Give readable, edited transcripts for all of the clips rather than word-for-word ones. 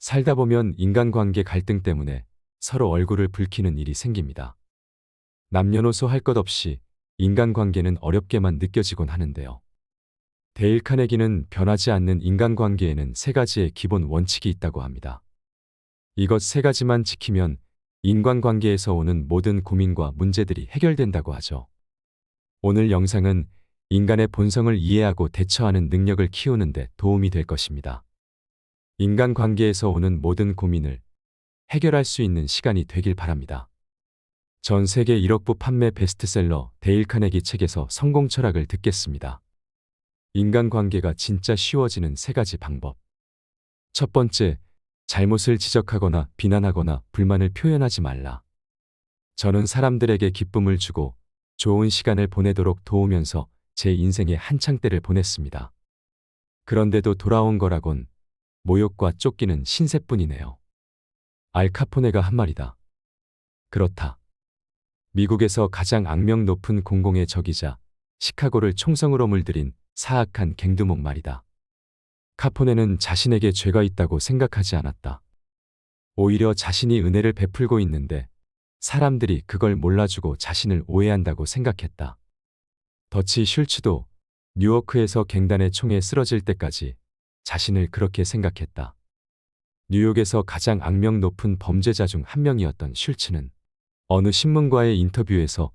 살다 보면 인간관계 갈등 때문에 서로 얼굴을 붉히는 일이 생깁니다. 남녀노소 할 것 없이 인간관계는 어렵게만 느껴지곤 하는데요. 데일 카네기는 변하지 않는 인간관계에는 세 가지의 기본 원칙이 있다고 합니다. 이것 세 가지만 지키면 인간관계에서 오는 모든 고민과 문제들이 해결된다고 하죠. 오늘 영상은 인간의 본성을 이해하고 대처하는 능력을 키우는 데 도움이 될 것입니다. 인간관계에서 오는 모든 고민을 해결할 수 있는 시간이 되길 바랍니다. 전 세계 1억 부 판매 베스트셀러 데일 카네기 책에서 성공 철학을 듣겠습니다. 인간관계가 진짜 쉬워지는 세 가지 방법. 첫 번째, 잘못을 지적하거나 비난하거나 불만을 표현하지 말라. 저는 사람들에게 기쁨을 주고 좋은 시간을 보내도록 도우면서 제 인생의 한창 때를 보냈습니다. 그런데도 돌아온 거라곤 모욕과 쫓기는 신세뿐이네요. 알 카포네가 한 말이다. 그렇다. 미국에서 가장 악명 높은 공공의 적이자 시카고를 총성으로 물들인 사악한 갱두목 말이다. 카포네는 자신에게 죄가 있다고 생각하지 않았다. 오히려 자신이 은혜를 베풀고 있는데 사람들이 그걸 몰라주고 자신을 오해한다고 생각했다. 더치 슐츠도 뉴요크에서 갱단의 총에 쓰러질 때까지 자신을 그렇게 생각했다. 뉴욕에서 가장 악명 높은 범죄자 중 한 명이었던 슐츠는 어느 신문과의 인터뷰에서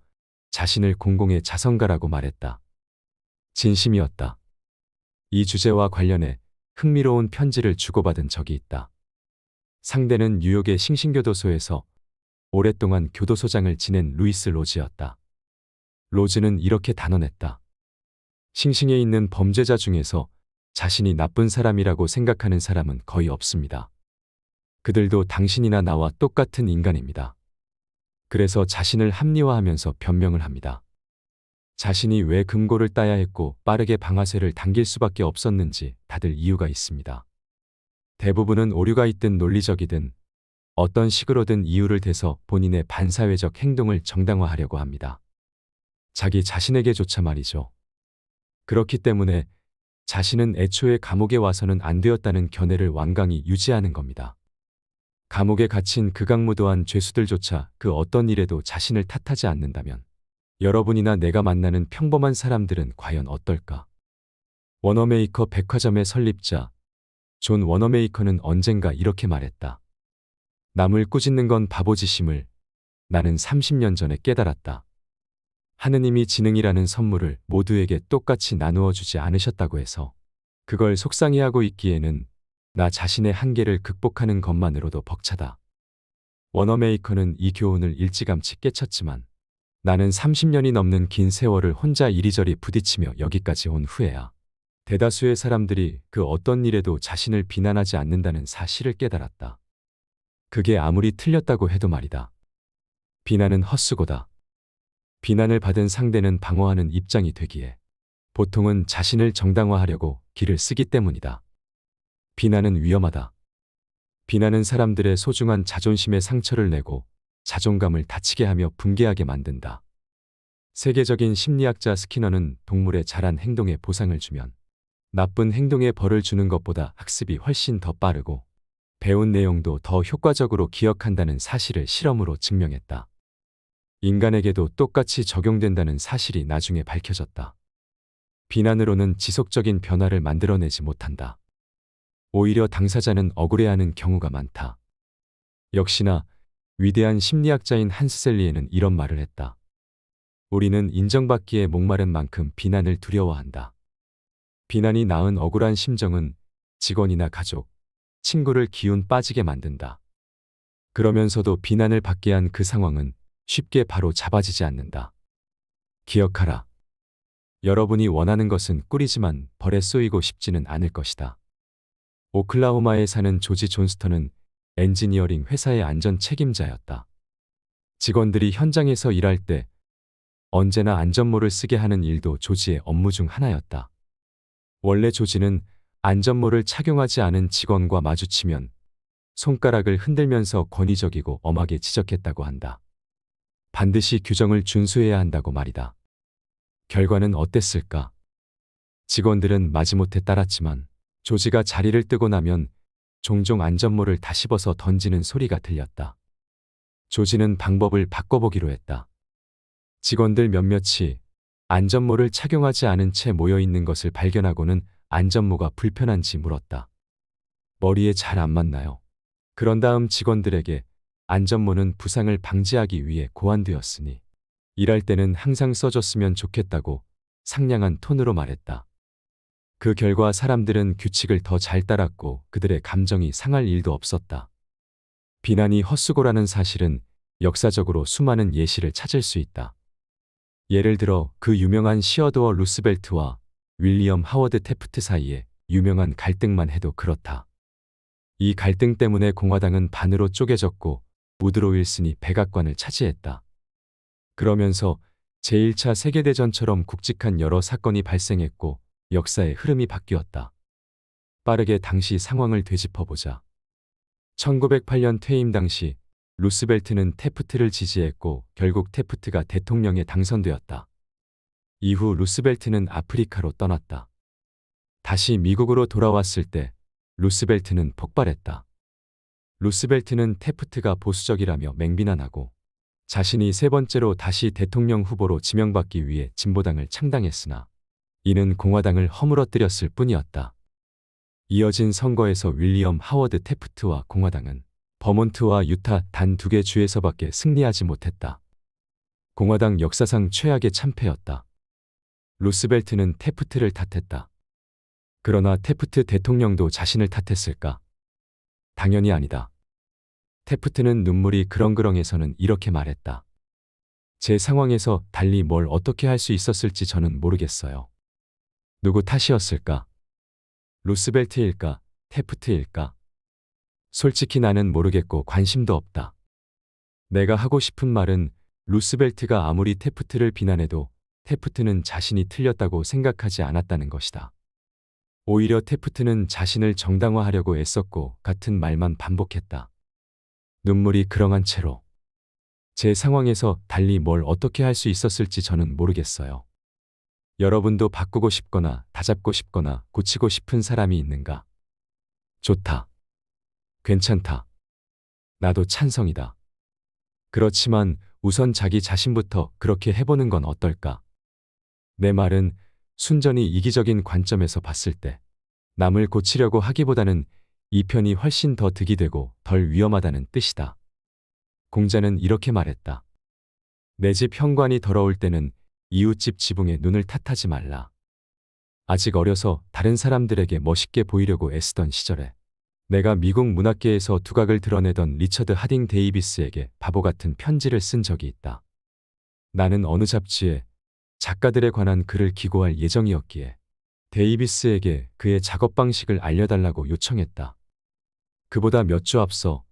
자신을 공공의 자성가라고 말했다. 진심이었다. 이 주제와 관련해 흥미로운 편지를 주고받은 적이 있다. 상대는 뉴욕의 싱싱교도소에서 오랫동안 교도소장을 지낸 루이스 로즈였다. 로즈는 이렇게 단언했다. 싱싱에 있는 범죄자 중에서 자신이 나쁜 사람이라고 생각하는 사람은 거의 없습니다. 그들도 당신이나 나와 똑같은 인간입니다. 그래서 자신을 합리화하면서 변명을 합니다. 자신이 왜 금고를 따야 했고 빠르게 방아쇠를 당길 수밖에 없었는지 다들 이유가 있습니다. 대부분은 오류가 있든 논리적이든 어떤 식으로든 이유를 대서 본인의 반사회적 행동을 정당화하려고 합니다. 자기 자신에게조차 말이죠. 그렇기 때문에 자신은 애초에 감옥에 와서는 안 되었다는 견해를 완강히 유지하는 겁니다. 감옥에 갇힌 극악무도한 죄수들조차 그 어떤 일에도 자신을 탓하지 않는다면 여러분이나 내가 만나는 평범한 사람들은 과연 어떨까? 워너메이커 백화점의 설립자 존 워너메이커는 언젠가 이렇게 말했다. 남을 꾸짖는 건 바보짓임을 나는 30년 전에 깨달았다. 하느님이 지능이라는 선물을 모두에게 똑같이 나누어 주지 않으셨다고 해서 그걸 속상해하고 있기에는 나 자신의 한계를 극복하는 것만으로도 벅차다. 워너메이커는 이 교훈을 일찌감치 깨쳤지만 나는 30년이 넘는 긴 세월을 혼자 이리저리 부딪히며 여기까지 온 후에야 대다수의 사람들이 그 어떤 일에도 자신을 비난하지 않는다는 사실을 깨달았다. 그게 아무리 틀렸다고 해도 말이다. 비난은 헛수고다. 비난을 받은 상대는 방어하는 입장이 되기에 보통은 자신을 정당화하려고 길을 쓰기 때문이다. 비난은 위험하다. 비난은 사람들의 소중한 자존심에 상처를 내고 자존감을 다치게 하며 붕괴하게 만든다. 세계적인 심리학자 스키너는 동물의 잘한 행동에 보상을 주면 나쁜 행동에 벌을 주는 것보다 학습이 훨씬 더 빠르고 배운 내용도 더 효과적으로 기억한다는 사실을 실험으로 증명했다. 인간에게도 똑같이 적용된다는 사실이 나중에 밝혀졌다. 비난으로는 지속적인 변화를 만들어내지 못한다. 오히려 당사자는 억울해하는 경우가 많다. 역시나 위대한 심리학자인 한스셀리에는 이런 말을 했다. 우리는 인정받기에 목마른 만큼 비난을 두려워한다. 비난이 낳은 억울한 심정은 직원이나 가족, 친구를 기운 빠지게 만든다. 그러면서도 비난을 받게 한 그 상황은 쉽게 바로 잡아지지 않는다. 기억하라. 여러분이 원하는 것은 꿀이지만 벌에 쏘이고 싶지는 않을 것이다. 오클라호마에 사는 조지 존스턴은 엔지니어링 회사의 안전 책임자였다. 직원들이 현장에서 일할 때 언제나 안전모를 쓰게 하는 일도 조지의 업무 중 하나였다. 원래 조지는 안전모를 착용하지 않은 직원과 마주치면 손가락을 흔들면서 권위적이고 엄하게 지적했다고 한다. 반드시 규정을 준수해야 한다고 말이다. 결과는 어땠을까? 직원들은 마지못해 따랐지만 조지가 자리를 뜨고 나면 종종 안전모를 다시 벗어 던지는 소리가 들렸다. 조지는 방법을 바꿔보기로 했다. 직원들 몇몇이 안전모를 착용하지 않은 채 모여 있는 것을 발견하고는 안전모가 불편한지 물었다. 머리에 잘 안 맞나요? 그런 다음 직원들에게 안전모는 부상을 방지하기 위해 고안되었으니 일할 때는 항상 써줬으면 좋겠다고 상냥한 톤으로 말했다. 그 결과 사람들은 규칙을 더 잘 따랐고 그들의 감정이 상할 일도 없었다. 비난이 헛수고라는 사실은 역사적으로 수많은 예시를 찾을 수 있다. 예를 들어 그 유명한 시어도어 루스벨트와 윌리엄 하워드 태프트 사이의 유명한 갈등만 해도 그렇다. 이 갈등 때문에 공화당은 반으로 쪼개졌고 우드로 윌슨이 백악관을 차지했다. 그러면서 제1차 세계대전처럼 굵직한 여러 사건이 발생했고 역사의 흐름이 바뀌었다. 빠르게 당시 상황을 되짚어보자. 1908년 퇴임 당시 루스벨트는 태프트를 지지했고 결국 태프트가 대통령에 당선되었다. 이후 루스벨트는 아프리카로 떠났다. 다시 미국으로 돌아왔을 때 루스벨트는 폭발했다. 루스벨트는 태프트가 보수적이라며 맹비난하고 자신이 세 번째로 다시 대통령 후보로 지명받기 위해 진보당을 창당했으나 이는 공화당을 허물어뜨렸을 뿐이었다. 이어진 선거에서 윌리엄 하워드 태프트와 공화당은 버몬트와 유타 단 2개 주에서밖에 승리하지 못했다. 공화당 역사상 최악의 참패였다. 루스벨트는 태프트를 탓했다. 그러나 태프트 대통령도 자신을 탓했을까? 당연히 아니다. 태프트는 눈물이 그렁그렁해서는 이렇게 말했다. 제 상황에서 달리 뭘 어떻게 할 수 있었을지 저는 모르겠어요. 누구 탓이었을까? 루스벨트일까? 태프트일까? 솔직히 나는 모르겠고 관심도 없다. 내가 하고 싶은 말은 루스벨트가 아무리 태프트를 비난해도 태프트는 자신이 틀렸다고 생각하지 않았다는 것이다. 오히려 태프트는 자신을 정당화하려고 애썼고 같은 말만 반복했다. 눈물이 그렁한 채로 제 상황에서 달리 뭘 어떻게 할 수 있었을지 저는 모르겠어요. 여러분도 바꾸고 싶거나 다잡고 싶거나 고치고 싶은 사람이 있는가? 좋다. 괜찮다. 나도 찬성이다. 그렇지만 우선 자기 자신부터 그렇게 해보는 건 어떨까? 내 말은 순전히 이기적인 관점에서 봤을 때 남을 고치려고 하기보다는 이 편이 훨씬 더 득이 되고 덜 위험하다는 뜻이다. 공자는 이렇게 말했다. 내 집 현관이 더러울 때는 이웃집 지붕에 눈을 탓하지 말라. 아직 어려서 다른 사람들에게 멋있게 보이려고 애쓰던 시절에 내가 미국 문학계에서 두각을 드러내던 리처드 하딩 데이비스에게 바보 같은 편지를 쓴 적이 있다. 나는 어느 잡지에 작가들에 관한 글을 기고할 예정이었기에 데이비스에게 그의 작업 방식을 알려달라고 요청했다. 그보다 몇 주 앞서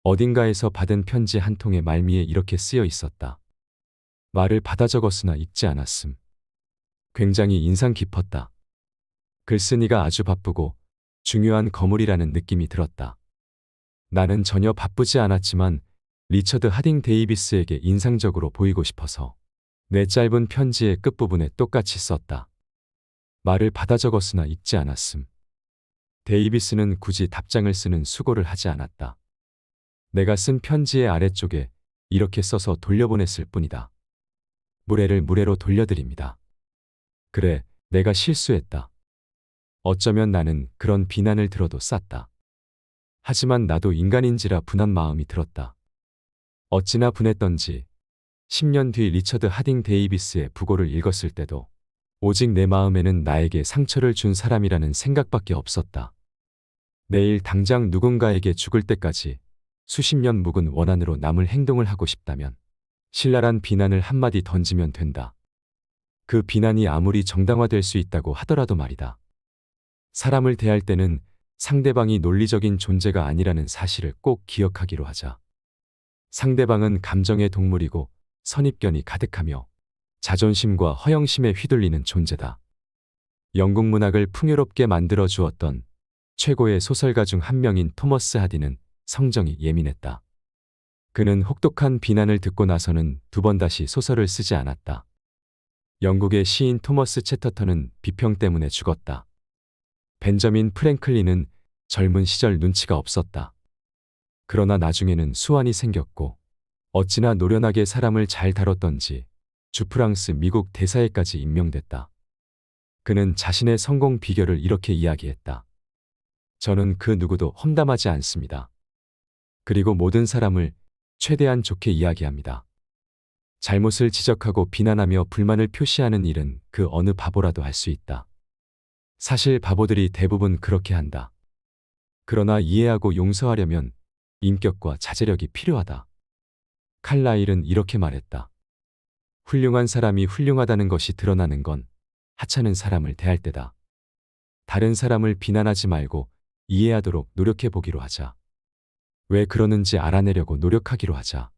어딘가에서 받은 편지 한 통의 말미에 이렇게 쓰여 있었다. 말을 받아 적었으나 읽지 않았음. 굉장히 인상 깊었다. 글쓴이가 아주 바쁘고 중요한 거물이라는 느낌이 들었다. 나는 전혀 바쁘지 않았지만 리처드 하딩 데이비스에게 인상적으로 보이고 싶어서 내 짧은 편지의 끝부분에 똑같이 썼다. 말을 받아 적었으나 읽지 않았음. 데이비스는 굳이 답장을 쓰는 수고를 하지 않았다. 내가 쓴 편지의 아래쪽에 이렇게 써서 돌려보냈을 뿐이다. 무례를 무례로 돌려드립니다. 그래, 내가 실수했다. 어쩌면 나는 그런 비난을 들어도 쌌다. 하지만 나도 인간인지라 분한 마음이 들었다. 어찌나 분했던지 10년 뒤 리처드 하딩 데이비스의 부고를 읽었을 때도 오직 내 마음에는 나에게 상처를 준 사람이라는 생각밖에 없었다. 내일 당장 누군가에게 죽을 때까지 수십 년 묵은 원한으로 남을 행동을 하고 싶다면 신랄한 비난을 한마디 던지면 된다. 그 비난이 아무리 정당화될 수 있다고 하더라도 말이다. 사람을 대할 때는 상대방이 논리적인 존재가 아니라는 사실을 꼭 기억하기로 하자. 상대방은 감정의 동물이고 선입견이 가득하며 자존심과 허영심에 휘둘리는 존재다. 영국 문학을 풍요롭게 만들어 주었던 최고의 소설가 중 한 명인 토머스 하디는 성정이 예민했다. 그는 혹독한 비난을 듣고 나서는 2번 다시 소설을 쓰지 않았다. 영국의 시인 토머스 채터턴은 비평 때문에 죽었다. 벤저민 프랭클린은 젊은 시절 눈치가 없었다. 그러나 나중에는 수완이 생겼고 어찌나 노련하게 사람을 잘 다뤘던지 주프랑스 미국 대사에까지 임명됐다. 그는 자신의 성공 비결을 이렇게 이야기했다. 저는 그 누구도 험담하지 않습니다. 그리고 모든 사람을 최대한 좋게 이야기합니다. 잘못을 지적하고 비난하며 불만을 표시하는 일은 그 어느 바보라도 할 수 있다. 사실 바보들이 대부분 그렇게 한다. 그러나 이해하고 용서하려면 인격과 자제력이 필요하다. 칼라일은 이렇게 말했다. 훌륭한 사람이 훌륭하다는 것이 드러나는 건 하찮은 사람을 대할 때다. 다른 사람을 비난하지 말고 이해하도록 노력해 보기로 하자. 왜 그러는지 알아내려고 노력하기로 하자.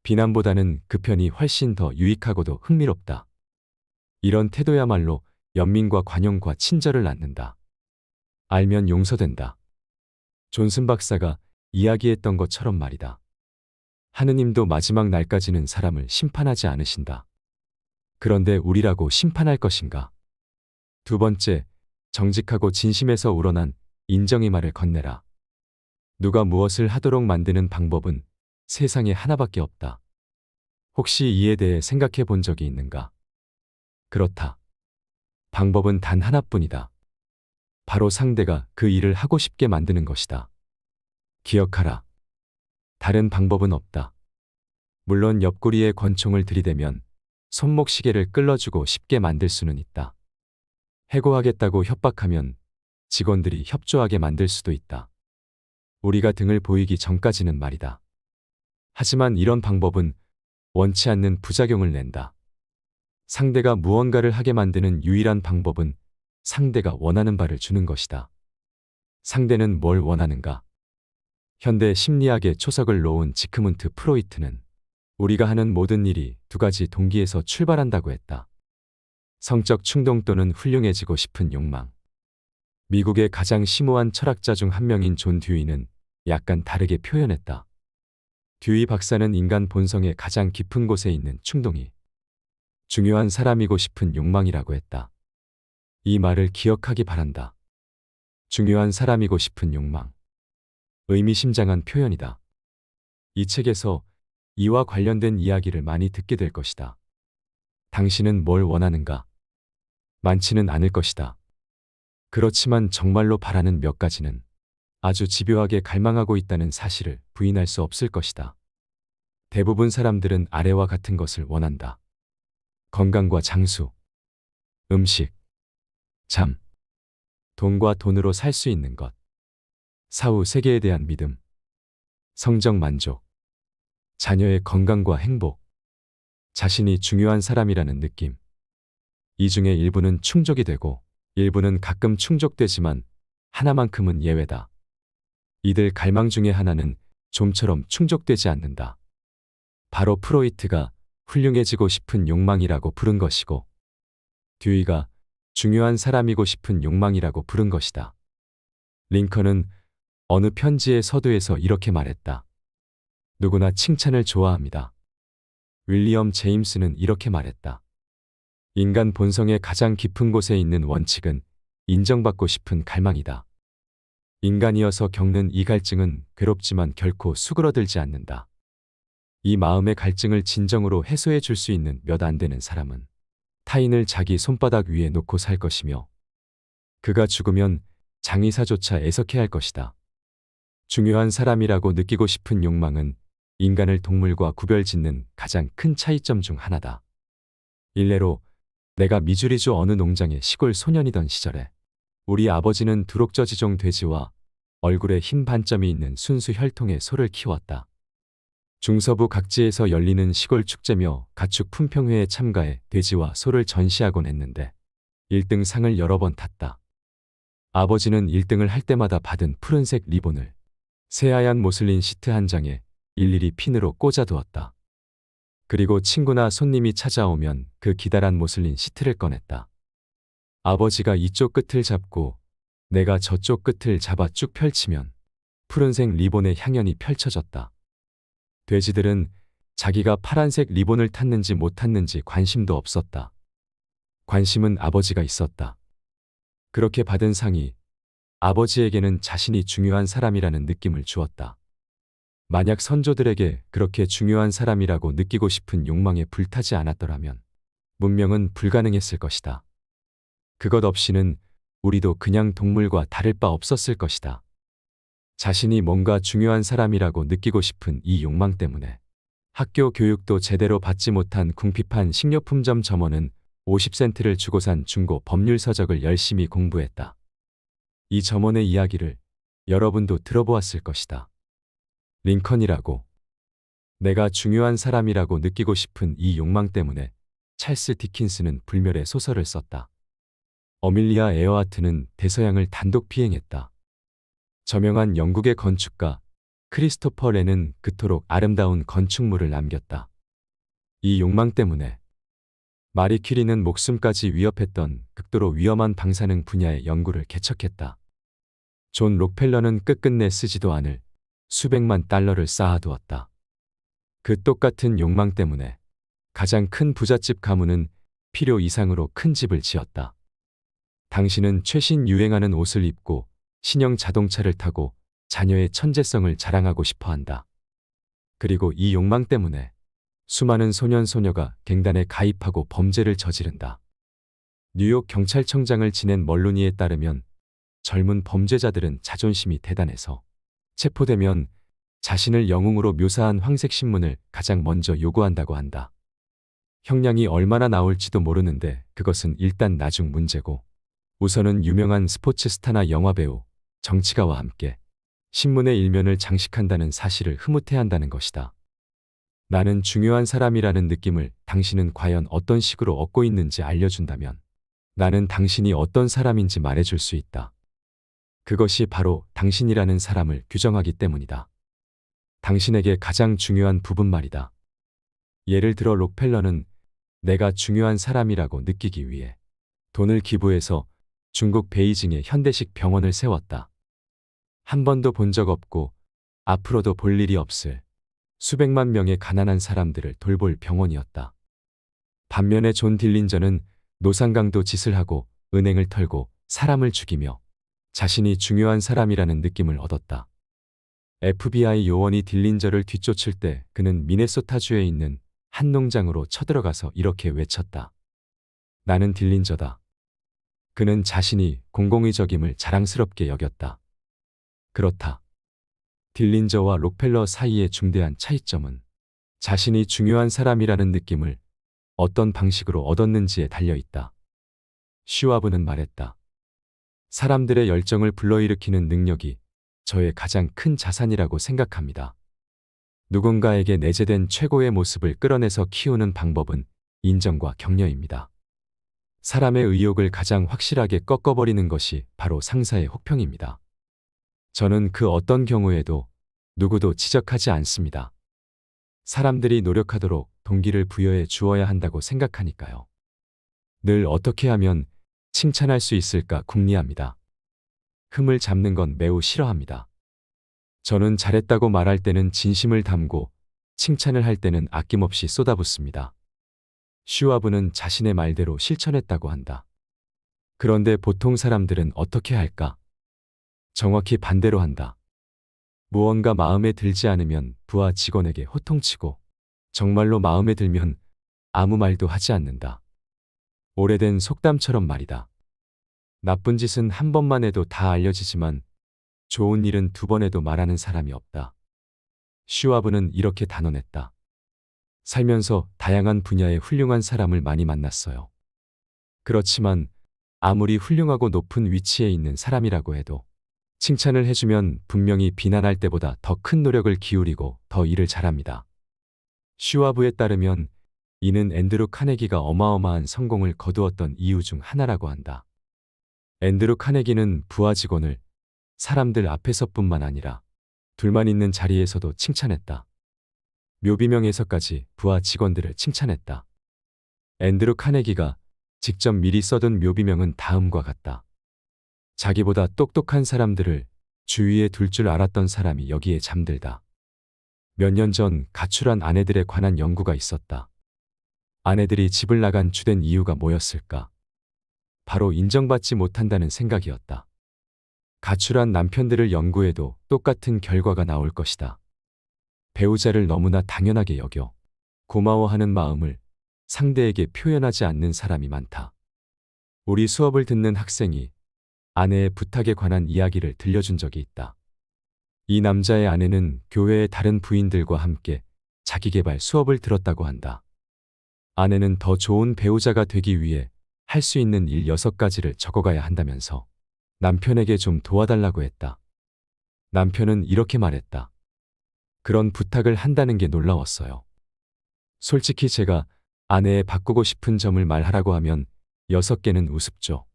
비난보다는 그 편이 훨씬 더 유익하고도 흥미롭다. 이런 태도야말로 연민과 관용과 친절을 낳는다. 알면 용서된다. 존슨 박사가 이야기했던 것처럼 말이다. 하느님도 마지막 날까지는 사람을 심판하지 않으신다. 그런데 우리라고 심판할 것인가? 두 번째, 정직하고 진심에서 우러난 인정의 말을 건네라. 누가 무엇을 하도록 만드는 방법은 세상에 하나밖에 없다. 혹시 이에 대해 생각해 본 적이 있는가? 그렇다. 방법은 단 하나뿐이다. 바로 상대가 그 일을 하고 싶게 만드는 것이다. 기억하라. 다른 방법은 없다. 물론 옆구리에 권총을 들이대면 손목시계를 끌어주고 쉽게 만들 수는 있다. 해고하겠다고 협박하면 직원들이 협조하게 만들 수도 있다. 우리가 등을 보이기 전까지는 말이다. 하지만 이런 방법은 원치 않는 부작용을 낸다. 상대가 무언가를 하게 만드는 유일한 방법은 상대가 원하는 바를 주는 것이다. 상대는 뭘 원하는가? 현대 심리학의 초석을 놓은 지크문트 프로이트는 우리가 하는 모든 일이 두 가지 동기에서 출발한다고 했다. 성적 충동 또는 훌륭해지고 싶은 욕망. 미국의 가장 심오한 철학자 중 한 명인 존 듀이는 약간 다르게 표현했다. 듀이 박사는 인간 본성의 가장 깊은 곳에 있는 충동이 중요한 사람이고 싶은 욕망이라고 했다. 이 말을 기억하기 바란다. 중요한 사람이고 싶은 욕망. 의미심장한 표현이다. 이 책에서 이와 관련된 이야기를 많이 듣게 될 것이다. 당신은 뭘 원하는가? 많지는 않을 것이다. 그렇지만 정말로 바라는 몇 가지는 아주 집요하게 갈망하고 있다는 사실을 부인할 수 없을 것이다. 대부분 사람들은 아래와 같은 것을 원한다. 건강과 장수, 음식, 잠, 돈과 돈으로 살 수 있는 것, 사후 세계에 대한 믿음, 성적 만족, 자녀의 건강과 행복, 자신이 중요한 사람이라는 느낌. 이 중에 일부는 충족이 되고 일부는 가끔 충족되지만 하나만큼은 예외다. 이들 갈망 중에 하나는 좀처럼 충족되지 않는다. 바로 프로이트가 훌륭해지고 싶은 욕망이라고 부른 것이고 듀이가 중요한 사람이고 싶은 욕망이라고 부른 것이다. 링컨은 어느 편지의 서두에서 이렇게 말했다. 누구나 칭찬을 좋아합니다. 윌리엄 제임스는 이렇게 말했다. 인간 본성의 가장 깊은 곳에 있는 원칙은 인정받고 싶은 갈망이다. 인간이어서 겪는 이 갈증은 괴롭지만 결코 수그러들지 않는다. 이 마음의 갈증을 진정으로 해소해 줄 수 있는 몇 안 되는 사람은 타인을 자기 손바닥 위에 놓고 살 것이며 그가 죽으면 장의사조차 애석해할 것이다. 중요한 사람이라고 느끼고 싶은 욕망은 인간을 동물과 구별짓는 가장 큰 차이점 중 하나다. 일례로 내가 미주리주 어느 농장의 시골 소년이던 시절에 우리 아버지는 두록저지종 돼지와 얼굴에 흰 반점이 있는 순수 혈통의 소를 키웠다. 중서부 각지에서 열리는 시골 축제며 가축 품평회에 참가해 돼지와 소를 전시하곤 했는데 1등 상을 여러 번 탔다. 아버지는 1등을 할 때마다 받은 푸른색 리본을 새하얀 모슬린 시트 한 장에 일일이 핀으로 꽂아두었다. 그리고 친구나 손님이 찾아오면 그 기다란 모슬린 시트를 꺼냈다. 아버지가 이쪽 끝을 잡고 내가 저쪽 끝을 잡아 쭉 펼치면 푸른색 리본의 향연이 펼쳐졌다. 돼지들은 자기가 파란색 리본을 탔는지 못 탔는지 관심도 없었다. 관심은 아버지가 있었다. 그렇게 받은 상이 아버지에게는 자신이 중요한 사람이라는 느낌을 주었다. 만약 선조들에게 그렇게 중요한 사람이라고 느끼고 싶은 욕망에 불타지 않았더라면 문명은 불가능했을 것이다. 그것 없이는 우리도 그냥 동물과 다를 바 없었을 것이다. 자신이 뭔가 중요한 사람이라고 느끼고 싶은 이 욕망 때문에 학교 교육도 제대로 받지 못한 궁핍한 식료품점 점원은 50센트를 주고 산 중고 법률 서적을 열심히 공부했다. 이 점원의 이야기를 여러분도 들어보았을 것이다. 링컨이라고. 내가 중요한 사람이라고 느끼고 싶은 이 욕망 때문에 찰스 디킨스는 불멸의 소설을 썼다. 어밀리아 에어하트는 대서양을 단독 비행했다. 저명한 영국의 건축가 크리스토퍼 렌은 그토록 아름다운 건축물을 남겼다. 이 욕망 때문에 마리 퀴리는 목숨까지 위협했던 극도로 위험한 방사능 분야의 연구를 개척했다. 존 록펠러는 끝끝내 쓰지도 않을 수백만 달러를 쌓아두었다. 그 똑같은 욕망 때문에 가장 큰 부잣집 가문은 필요 이상으로 큰 집을 지었다. 당신은 최신 유행하는 옷을 입고 신형 자동차를 타고 자녀의 천재성을 자랑하고 싶어 한다. 그리고 이 욕망 때문에 수많은 소년 소녀가 갱단에 가입하고 범죄를 저지른다. 뉴욕 경찰청장을 지낸 멀로니에 따르면 젊은 범죄자들은 자존심이 대단해서 체포되면 자신을 영웅으로 묘사한 황색 신문을 가장 먼저 요구한다고 한다. 형량이 얼마나 나올지도 모르는데 그것은 일단 나중 문제고 우선은 유명한 스포츠 스타나 영화배우, 정치가와 함께 신문의 일면을 장식한다는 사실을 흐뭇해한다는 것이다. 나는 중요한 사람이라는 느낌을 당신은 과연 어떤 식으로 얻고 있는지 알려준다면 나는 당신이 어떤 사람인지 말해줄 수 있다. 그것이 바로 당신이라는 사람을 규정하기 때문이다. 당신에게 가장 중요한 부분 말이다. 예를 들어 록펠러는 내가 중요한 사람이라고 느끼기 위해 돈을 기부해서 중국 베이징에 현대식 병원을 세웠다. 한 번도 본 적 없고 앞으로도 볼 일이 없을 수백만 명의 가난한 사람들을 돌볼 병원이었다. 반면에 존 딜린저는 노상강도 짓을 하고 은행을 털고 사람을 죽이며 자신이 중요한 사람이라는 느낌을 얻었다. FBI 요원이 딜린저를 뒤쫓을 때 그는 미네소타주에 있는 한 농장으로 쳐들어가서 이렇게 외쳤다. 나는 딜린저다. 그는 자신이 공공의적임을 자랑스럽게 여겼다. 그렇다. 딜린저와 록펠러 사이의 중대한 차이점은 자신이 중요한 사람이라는 느낌을 어떤 방식으로 얻었는지에 달려있다. 슈와브는 말했다. 사람들의 열정을 불러일으키는 능력이 저의 가장 큰 자산이라고 생각합니다. 누군가에게 내재된 최고의 모습을 끌어내서 키우는 방법은 인정과 격려입니다. 사람의 의욕을 가장 확실하게 꺾어버리는 것이 바로 상사의 혹평입니다. 저는 그 어떤 경우에도 누구도 지적하지 않습니다. 사람들이 노력하도록 동기를 부여해 주어야 한다고 생각하니까요. 늘 어떻게 하면 칭찬할 수 있을까 궁리합니다. 흠을 잡는 건 매우 싫어합니다. 저는 잘했다고 말할 때는 진심을 담고 칭찬을 할 때는 아낌없이 쏟아붓습니다. 슈와브는 자신의 말대로 실천했다고 한다. 그런데 보통 사람들은 어떻게 할까? 정확히 반대로 한다. 무언가 마음에 들지 않으면 부하 직원에게 호통치고 정말로 마음에 들면 아무 말도 하지 않는다. 오래된 속담처럼 말이다. 나쁜 짓은 한 번만 해도 다 알려지지만 좋은 일은 두 번 해도 말하는 사람이 없다. 슈와브는 이렇게 단언했다. 살면서 다양한 분야의 훌륭한 사람을 많이 만났어요. 그렇지만 아무리 훌륭하고 높은 위치에 있는 사람이라고 해도 칭찬을 해주면 분명히 비난할 때보다 더 큰 노력을 기울이고 더 일을 잘합니다. 슈와브에 따르면 이는 앤드루 카네기가 어마어마한 성공을 거두었던 이유 중 하나라고 한다. 앤드루 카네기는 부하 직원을 사람들 앞에서뿐만 아니라 둘만 있는 자리에서도 칭찬했다. 묘비명에서까지 부하 직원들을 칭찬했다. 앤드루 카네기가 직접 미리 써둔 묘비명은 다음과 같다. 자기보다 똑똑한 사람들을 주위에 둘 줄 알았던 사람이 여기에 잠들다. 몇 년 전 가출한 아내들에 관한 연구가 있었다. 아내들이 집을 나간 주된 이유가 뭐였을까? 바로 인정받지 못한다는 생각이었다. 가출한 남편들을 연구해도 똑같은 결과가 나올 것이다. 배우자를 너무나 당연하게 여겨 고마워하는 마음을 상대에게 표현하지 않는 사람이 많다. 우리 수업을 듣는 학생이 아내의 부탁에 관한 이야기를 들려준 적이 있다. 이 남자의 아내는 교회의 다른 부인들과 함께 자기계발 수업을 들었다고 한다. 아내는 더 좋은 배우자가 되기 위해 할 수 있는 일 6가지를 적어가야 한다면서 남편에게 좀 도와달라고 했다. 남편은 이렇게 말했다. 그런 부탁을 한다는 게 놀라웠어요. 솔직히 제가 아내의 바꾸고 싶은 점을 말하라고 하면 6개는 우습죠.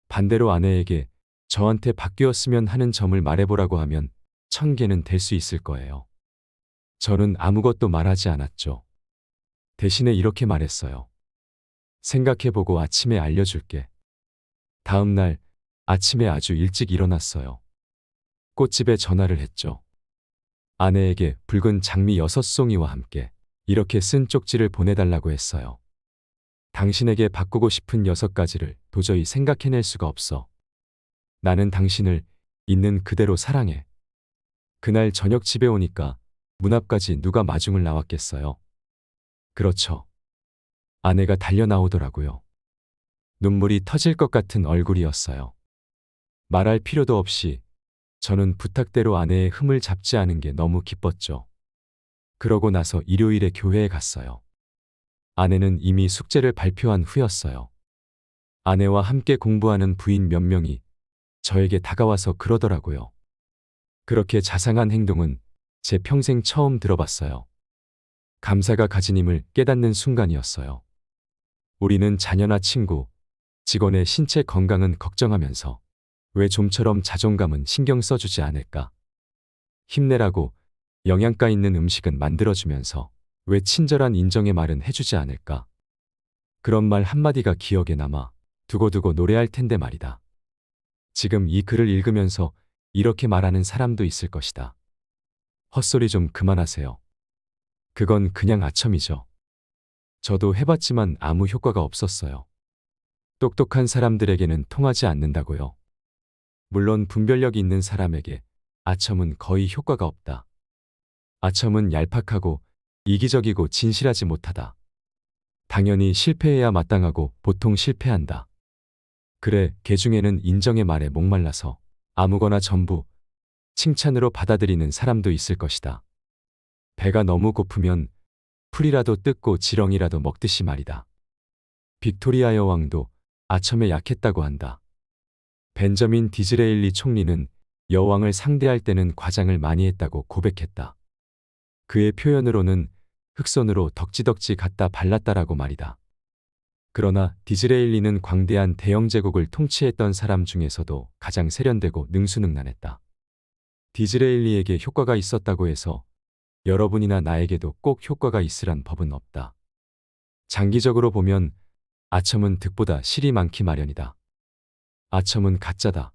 반대로 아내에게 저한테 바뀌었으면 하는 점을 말해보라고 하면 1000개는 될 수 있을 거예요. 저는 아무것도 말하지 않았죠. 대신에 이렇게 말했어요. 생각해보고 아침에 알려줄게. 다음 날 아침에 아주 일찍 일어났어요. 꽃집에 전화를 했죠. 아내에게 붉은 장미 6송이와 함께 이렇게 쓴 쪽지를 보내달라고 했어요. 당신에게 바꾸고 싶은 6가지를 도저히 생각해낼 수가 없어. 나는 당신을 있는 그대로 사랑해. 그날 저녁 집에 오니까 문 앞까지 누가 마중을 나왔겠어요. 그렇죠. 아내가 달려 나오더라고요. 눈물이 터질 것 같은 얼굴이었어요. 말할 필요도 없이 저는 부탁대로 아내의 흠을 잡지 않은 게 너무 기뻤죠. 그러고 나서 일요일에 교회에 갔어요. 아내는 이미 숙제를 발표한 후였어요. 아내와 함께 공부하는 부인 몇 명이 저에게 다가와서 그러더라고요. 그렇게 자상한 행동은 제 평생 처음 들어봤어요. 감사가 가진 힘을 깨닫는 순간이었어요. 우리는 자녀나 친구, 직원의 신체 건강은 걱정하면서 왜 좀처럼 자존감은 신경 써주지 않을까? 힘내라고 영양가 있는 음식은 만들어주면서 왜 친절한 인정의 말은 해주지 않을까? 그런 말 한마디가 기억에 남아 두고두고 노래할 텐데 말이다. 지금 이 글을 읽으면서 이렇게 말하는 사람도 있을 것이다. 헛소리 좀 그만하세요. 그건 그냥 아첨이죠. 저도 해봤지만 아무 효과가 없었어요. 똑똑한 사람들에게는 통하지 않는다고요. 물론 분별력이 있는 사람에게 아첨은 거의 효과가 없다. 아첨은 얄팍하고 이기적이고 진실하지 못하다. 당연히 실패해야 마땅하고 보통 실패한다. 그래, 개 중에는 인정의 말에 목말라서 아무거나 전부 칭찬으로 받아들이는 사람도 있을 것이다. 배가 너무 고프면 풀이라도 뜯고 지렁이라도 먹듯이 말이다. 빅토리아 여왕도 아첨에 약했다고 한다. 벤저민 디즈레일리 총리는 여왕을 상대할 때는 과장을 많이 했다고 고백했다. 그의 표현으로는 흑손으로 덕지덕지 갖다 발랐다라고 말이다. 그러나 디즈레일리는 광대한 대영 제국을 통치했던 사람 중에서도 가장 세련되고 능수능란했다. 디즈레일리에게 효과가 있었다고 해서 여러분이나 나에게도 꼭 효과가 있으란 법은 없다. 장기적으로 보면 아첨은 득보다 실이 많기 마련이다. 아첨은 가짜다.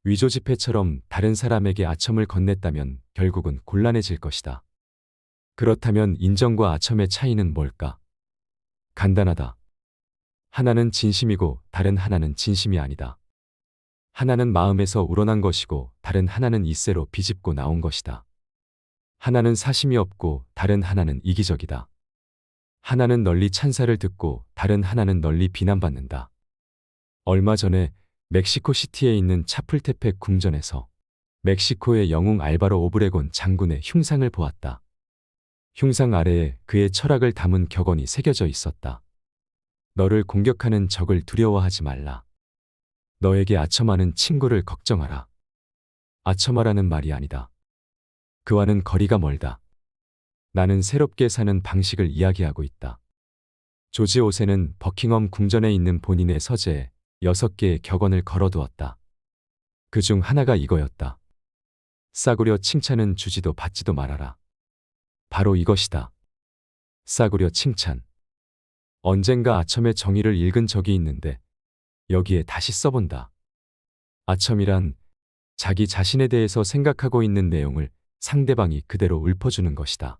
위조지폐처럼 다른 사람에게 아첨을 건넸다면 결국은 곤란해질 것이다. 그렇다면 인정과 아첨의 차이는 뭘까? 간단하다. 하나는 진심이고 다른 하나는 진심이 아니다. 하나는 마음에서 우러난 것이고 다른 하나는 이세로 비집고 나온 것이다. 하나는 사심이 없고 다른 하나는 이기적이다. 하나는 널리 찬사를 듣고 다른 하나는 널리 비난받는다. 얼마 전에 멕시코시티에 있는 차플테펙 궁전에서 멕시코의 영웅 알바로 오브레곤 장군의 흉상을 보았다. 흉상 아래에 그의 철학을 담은 격언이 새겨져 있었다. 너를 공격하는 적을 두려워하지 말라. 너에게 아첨하는 친구를 걱정하라. 아첨하라는 말이 아니다. 그와는 거리가 멀다. 나는 새롭게 사는 방식을 이야기하고 있다. 조지 오센은 버킹엄 궁전에 있는 본인의 서재에 6개의 격언을 걸어두었다. 그중 하나가 이거였다. 싸구려 칭찬은 주지도 받지도 말아라. 바로 이것이다. 싸구려 칭찬. 언젠가 아첨의 정의를 읽은 적이 있는데 여기에 다시 써본다. 아첨이란 자기 자신에 대해서 생각하고 있는 내용을 상대방이 그대로 읊어주는 것이다.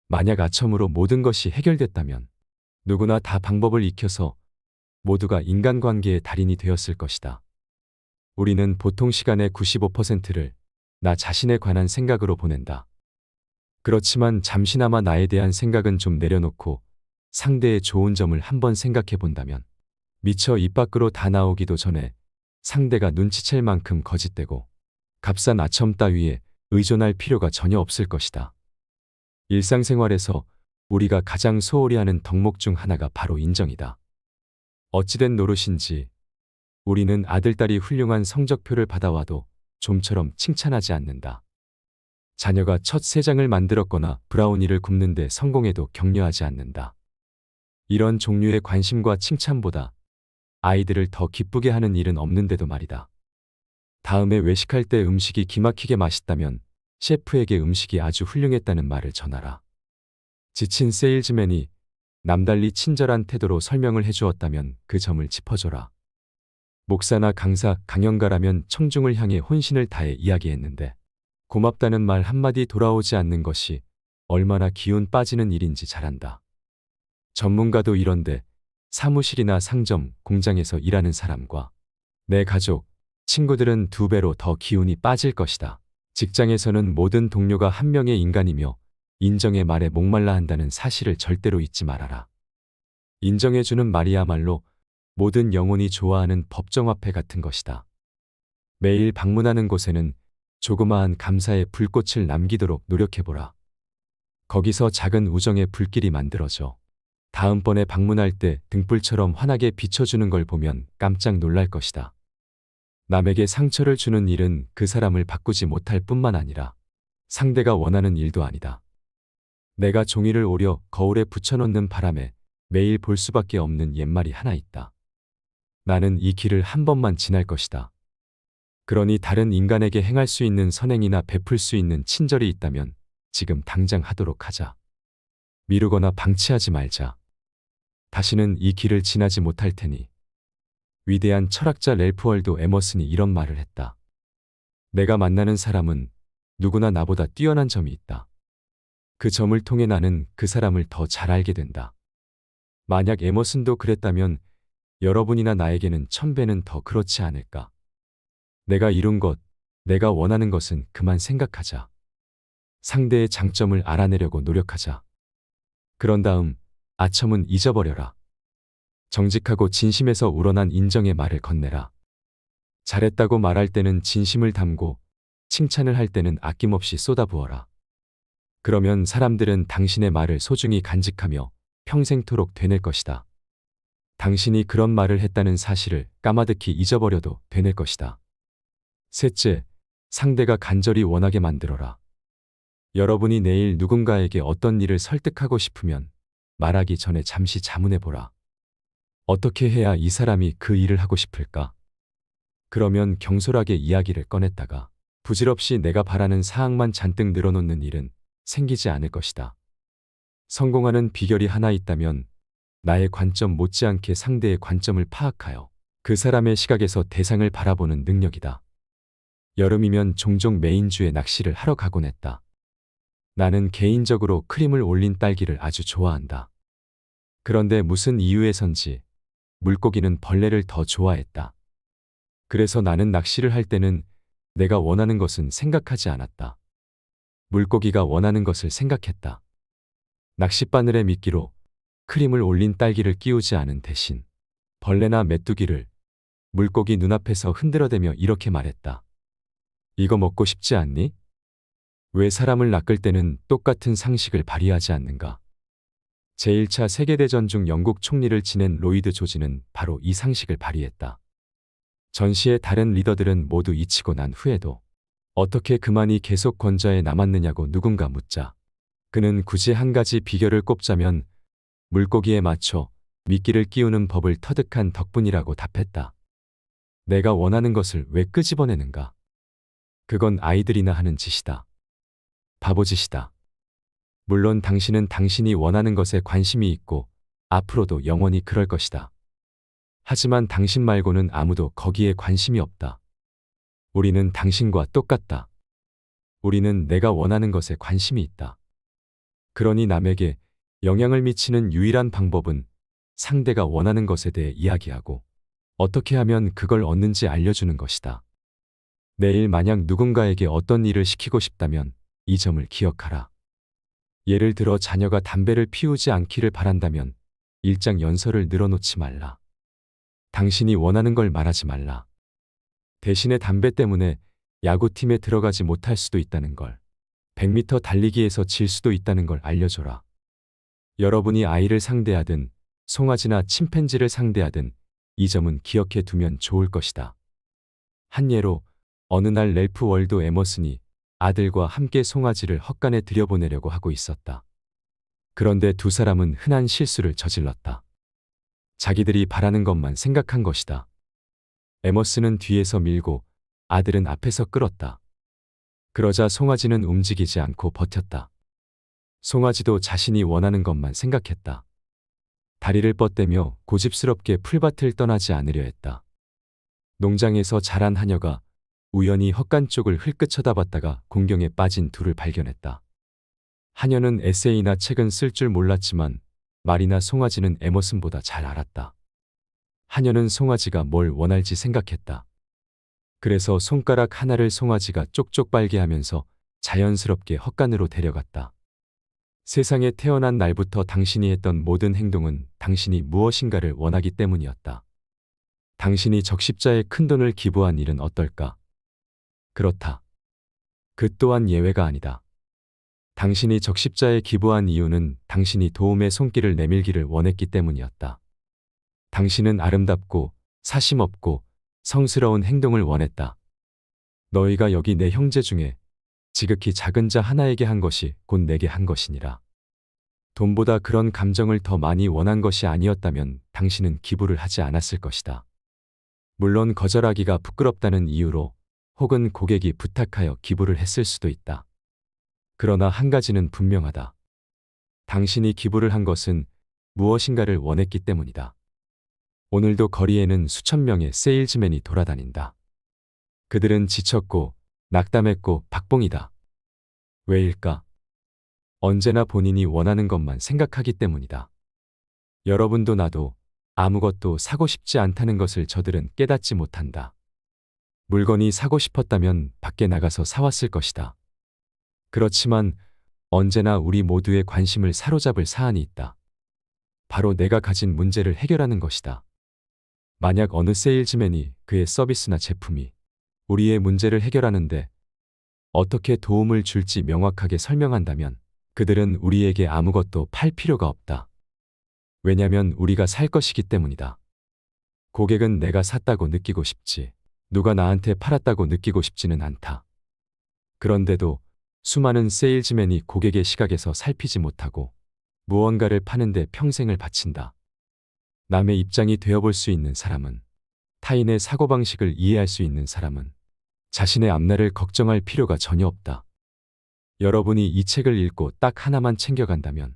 만약 아첨으로 모든 것이 해결됐다면 누구나 다 방법을 익혀서 모두가 인간관계의 달인이 되었을 것이다. 우리는 보통 시간의 95%를 나 자신에 관한 생각으로 보낸다. 그렇지만 잠시나마 나에 대한 생각은 좀 내려놓고 상대의 좋은 점을 한번 생각해 본다면 미처 입 밖으로 다 나오기도 전에 상대가 눈치챌 만큼 거짓되고 값싼 아첨 따위에 의존할 필요가 전혀 없을 것이다. 일상생활에서 우리가 가장 소홀히 하는 덕목 중 하나가 바로 인정이다. 어찌된 노릇인지 우리는 아들딸이 훌륭한 성적표를 받아와도 좀처럼 칭찬하지 않는다. 자녀가 첫 새장을 만들었거나 브라우니를 굽는데 성공해도 격려하지 않는다. 이런 종류의 관심과 칭찬보다 아이들을 더 기쁘게 하는 일은 없는데도 말이다. 다음에 외식할 때 음식이 기막히게 맛있다면 셰프에게 음식이 아주 훌륭했다는 말을 전하라. 지친 세일즈맨이 남달리 친절한 태도로 설명을 해주었다면 그 점을 짚어줘라. 목사나 강사, 강연가라면 청중을 향해 혼신을 다해 이야기했는데 고맙다는 말 한마디 돌아오지 않는 것이 얼마나 기운 빠지는 일인지 잘 안다. 전문가도 이런데 사무실이나 상점, 공장에서 일하는 사람과 내 가족, 친구들은 2배로 더 기운이 빠질 것이다. 직장에서는 모든 동료가 한 명의 인간이며 인정의 말에 목말라 한다는 사실을 절대로 잊지 말아라. 인정해주는 말이야말로 모든 영혼이 좋아하는 법정화폐 같은 것이다. 매일 방문하는 곳에는 조그마한 감사의 불꽃을 남기도록 노력해보라. 거기서 작은 우정의 불길이 만들어져 다음번에 방문할 때 등불처럼 환하게 비춰주는 걸 보면 깜짝 놀랄 것이다. 남에게 상처를 주는 일은 그 사람을 바꾸지 못할 뿐만 아니라 상대가 원하는 일도 아니다. 내가 종이를 오려 거울에 붙여놓는 바람에 매일 볼 수밖에 없는 옛말이 하나 있다. 나는 이 길을 한 번만 지날 것이다. 그러니 다른 인간에게 행할 수 있는 선행이나 베풀 수 있는 친절이 있다면 지금 당장 하도록 하자. 미루거나 방치하지 말자. 다시는 이 길을 지나지 못할 테니. 위대한 철학자 랠프 월도 에머슨이 이런 말을 했다. 내가 만나는 사람은 누구나 나보다 뛰어난 점이 있다. 그 점을 통해 나는 그 사람을 더 잘 알게 된다. 만약 에머슨도 그랬다면 여러분이나 나에게는 1000배는 더 그렇지 않을까. 내가 이룬 것, 내가 원하는 것은 그만 생각하자. 상대의 장점을 알아내려고 노력하자. 그런 다음 아첨은 잊어버려라. 정직하고 진심에서 우러난 인정의 말을 건네라. 잘했다고 말할 때는 진심을 담고 칭찬을 할 때는 아낌없이 쏟아부어라. 그러면 사람들은 당신의 말을 소중히 간직하며 평생토록 되낼 것이다. 당신이 그런 말을 했다는 사실을 까마득히 잊어버려도 되낼 것이다. 셋째, 상대가 간절히 원하게 만들어라. 여러분이 내일 누군가에게 어떤 일을 설득하고 싶으면 말하기 전에 잠시 자문해보라. 어떻게 해야 이 사람이 그 일을 하고 싶을까? 그러면 경솔하게 이야기를 꺼냈다가 부질없이 내가 바라는 사항만 잔뜩 늘어놓는 일은 생기지 않을 것이다. 성공하는 비결이 하나 있다면 나의 관점 못지않게 상대의 관점을 파악하여 그 사람의 시각에서 대상을 바라보는 능력이다. 여름이면 종종 메인주에 낚시를 하러 가곤 했다. 나는 개인적으로 크림을 올린 딸기를 아주 좋아한다. 그런데 무슨 이유에선지 물고기는 벌레를 더 좋아했다. 그래서 나는 낚시를 할 때는 내가 원하는 것은 생각하지 않았다. 물고기가 원하는 것을 생각했다. 낚싯바늘에 미끼로 크림을 올린 딸기를 끼우지 않은 대신 벌레나 메뚜기를 물고기 눈앞에서 흔들어대며 이렇게 말했다. 이거 먹고 싶지 않니? 왜 사람을 낚을 때는 똑같은 상식을 발휘하지 않는가? 제1차 세계대전 중 영국 총리를 지낸 로이드 조지는 바로 이 상식을 발휘했다. 전시의 다른 리더들은 모두 잊히고 난 후에도 어떻게 그만이 계속 권좌에 남았느냐고 누군가 묻자 그는 굳이 한 가지 비결을 꼽자면 물고기에 맞춰 미끼를 끼우는 법을 터득한 덕분이라고 답했다. 내가 원하는 것을 왜 끄집어내는가? 그건 아이들이나 하는 짓이다. 바보짓이다. 물론 당신은 당신이 원하는 것에 관심이 있고 앞으로도 영원히 그럴 것이다. 하지만 당신 말고는 아무도 거기에 관심이 없다. 우리는 당신과 똑같다. 우리는 내가 원하는 것에 관심이 있다. 그러니 남에게 영향을 미치는 유일한 방법은 상대가 원하는 것에 대해 이야기하고 어떻게 하면 그걸 얻는지 알려주는 것이다. 내일 만약 누군가에게 어떤 일을 시키고 싶다면 이 점을 기억하라. 예를 들어 자녀가 담배를 피우지 않기를 바란다면 일장 연설을 늘어놓지 말라. 당신이 원하는 걸 말하지 말라. 대신에 담배 때문에 야구팀에 들어가지 못할 수도 있다는 걸, 100m 달리기에서 질 수도 있다는 걸 알려줘라. 여러분이 아이를 상대하든 송아지나 침팬지를 상대하든 이 점은 기억해 두면 좋을 것이다. 한 예로 어느 날 랠프 월도 에머슨이 아들과 함께 송아지를 헛간에 들여보내려고 하고 있었다. 그런데 두 사람은 흔한 실수를 저질렀다. 자기들이 바라는 것만 생각한 것이다. 에머슨은 뒤에서 밀고 아들은 앞에서 끌었다. 그러자 송아지는 움직이지 않고 버텼다. 송아지도 자신이 원하는 것만 생각했다. 다리를 뻗대며 고집스럽게 풀밭을 떠나지 않으려 했다. 농장에서 자란 하녀가 우연히 헛간 쪽을 흘끗 쳐다봤다가 공경에 빠진 둘을 발견했다. 하녀는 에세이나 책은 쓸 줄 몰랐지만 말이나 송아지는 에머슨보다 잘 알았다. 하녀는 송아지가 뭘 원할지 생각했다. 그래서 손가락 하나를 송아지가 쪽쪽 빨게 하면서 자연스럽게 헛간으로 데려갔다. 세상에 태어난 날부터 당신이 했던 모든 행동은 당신이 무엇인가를 원하기 때문이었다. 당신이 적십자에 큰돈을 기부한 일은 어떨까? 그렇다. 그 또한 예외가 아니다. 당신이 적십자에 기부한 이유는 당신이 도움의 손길을 내밀기를 원했기 때문이었다. 당신은 아름답고 사심없고 성스러운 행동을 원했다. 너희가 여기 내 형제 중에 지극히 작은 자 하나에게 한 것이 곧 내게 한 것이니라. 돈보다 그런 감정을 더 많이 원한 것이 아니었다면 당신은 기부를 하지 않았을 것이다. 물론 거절하기가 부끄럽다는 이유로 혹은 고객이 부탁하여 기부를 했을 수도 있다. 그러나 한 가지는 분명하다. 당신이 기부를 한 것은 무엇인가를 원했기 때문이다. 오늘도 거리에는 수천 명의 세일즈맨이 돌아다닌다. 그들은 지쳤고 낙담했고 박봉이다. 왜일까? 언제나 본인이 원하는 것만 생각하기 때문이다. 여러분도 나도 아무것도 사고 싶지 않다는 것을 저들은 깨닫지 못한다. 물건이 사고 싶었다면 밖에 나가서 사왔을 것이다. 그렇지만 언제나 우리 모두의 관심을 사로잡을 사안이 있다. 바로 내가 가진 문제를 해결하는 것이다. 만약 어느 세일즈맨이 그의 서비스나 제품이 우리의 문제를 해결하는데 어떻게 도움을 줄지 명확하게 설명한다면 그들은 우리에게 아무것도 팔 필요가 없다. 왜냐면 우리가 살 것이기 때문이다. 고객은 내가 샀다고 느끼고 싶지, 누가 나한테 팔았다고 느끼고 싶지는 않다. 그런데도 수많은 세일즈맨이 고객의 시각에서 살피지 못하고 무언가를 파는데 평생을 바친다. 남의 입장이 되어볼 수 있는 사람은, 타인의 사고방식을 이해할 수 있는 사람은 자신의 앞날을 걱정할 필요가 전혀 없다. 여러분이 이 책을 읽고 딱 하나만 챙겨간다면,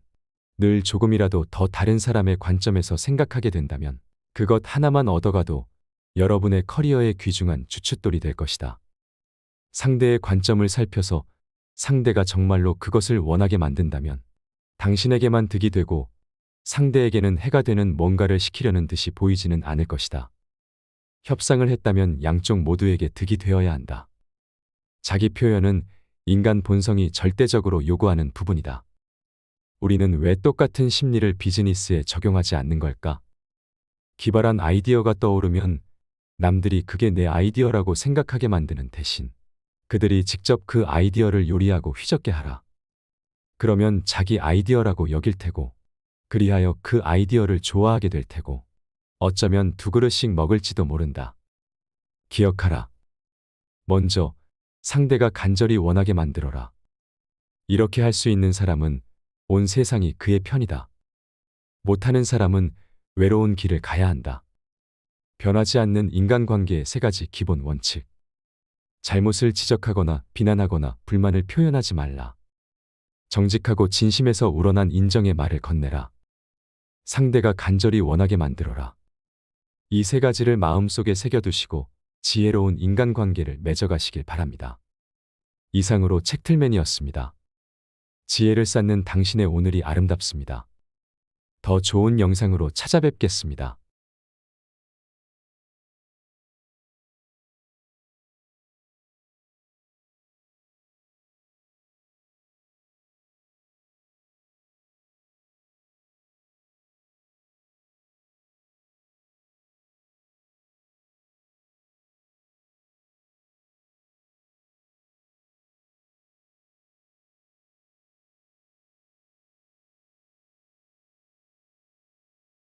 늘 조금이라도 더 다른 사람의 관점에서 생각하게 된다면 그것 하나만 얻어가도 여러분의 커리어에 귀중한 주춧돌이 될 것이다. 상대의 관점을 살펴서 상대가 정말로 그것을 원하게 만든다면 당신에게만 득이 되고 상대에게는 해가 되는 뭔가를 시키려는 듯이 보이지는 않을 것이다. 협상을 했다면 양쪽 모두에게 득이 되어야 한다. 자기 표현은 인간 본성이 절대적으로 요구하는 부분이다. 우리는 왜 똑같은 심리를 비즈니스에 적용하지 않는 걸까? 기발한 아이디어가 떠오르면 남들이 그게 내 아이디어라고 생각하게 만드는 대신 그들이 직접 그 아이디어를 요리하고 휘젓게 하라. 그러면 자기 아이디어라고 여길 테고 그리하여 그 아이디어를 좋아하게 될 테고 어쩌면 두 그릇씩 먹을지도 모른다. 기억하라. 먼저 상대가 간절히 원하게 만들어라. 이렇게 할 수 있는 사람은 온 세상이 그의 편이다. 못하는 사람은 외로운 길을 가야 한다. 변하지 않는 인간관계의 세 가지 기본 원칙. 잘못을 지적하거나 비난하거나 불만을 표현하지 말라. 정직하고 진심에서 우러난 인정의 말을 건네라. 상대가 간절히 원하게 만들어라. 이 세 가지를 마음속에 새겨두시고 지혜로운 인간관계를 맺어가시길 바랍니다. 이상으로 책틀맨이었습니다. 지혜를 쌓는 당신의 오늘이 아름답습니다. 더 좋은 영상으로 찾아뵙겠습니다.